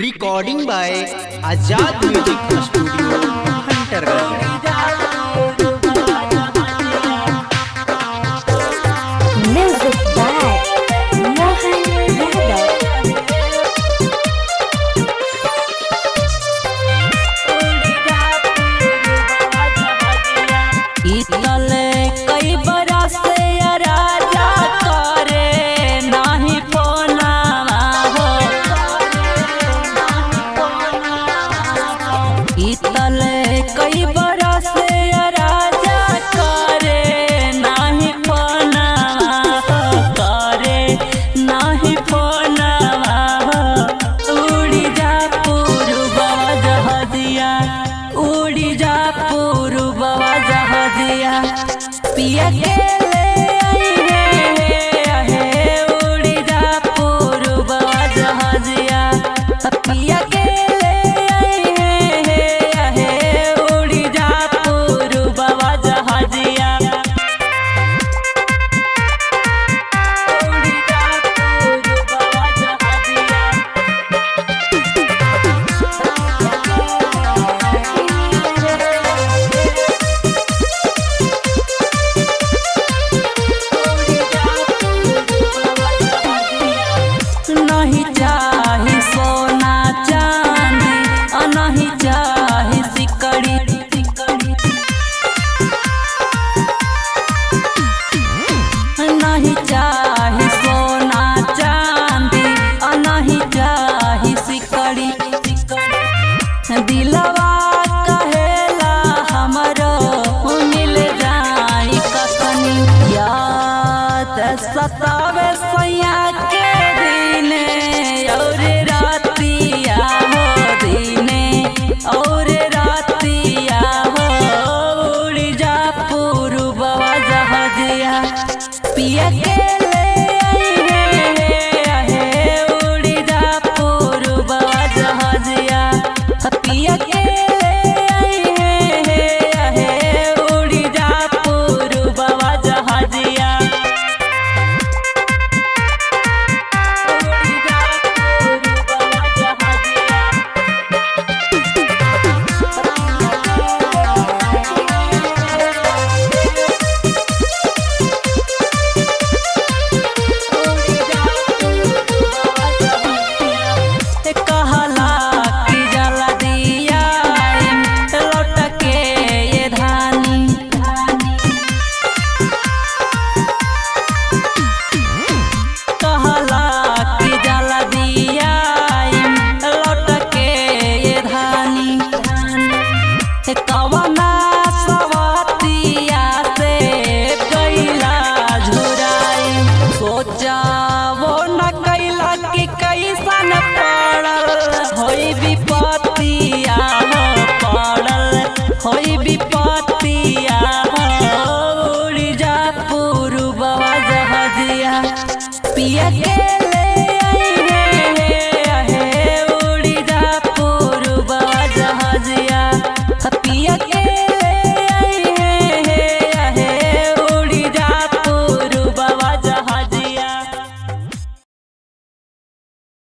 Recording by Azad music studio Huntergarh. Music by Mohan Yadav. इतले कई बरस से राजा करे नाही फोनावा हो। इतले कई बरस से राजा करे नाही फोनावा हो, करे नाही फोनावा हो। उड़ी जा पूर्वा जहदिया, उड़ी जा पूर्वा जहदिया, पिया के ले आई है उड़ी जा पूर्वा जहदिया, पिया के ले आई है उड़ी जा पूर्वा जहदिया, उड़ी जा पूर्वा जहदिया। नहीं चाही सोना चांदी, नहीं चाही सिकड़ी, नहीं चाही सोना चांदी, नहीं चाही सिकड़ी। दिलवा कहेला हमरो मिल जाई कसनी, याद सतावे सैया के दिने और रातिया हो, दिने और रातिया हो। उड़ी जा पूर्वा जहदिया, पिया के ले आई है उड़ी जा पूर्वा जहदिया, पिया के ले आई है उड़ी जा पूर्वा जहदिया, उड़ी जा पूर्वा जहदिया। कहला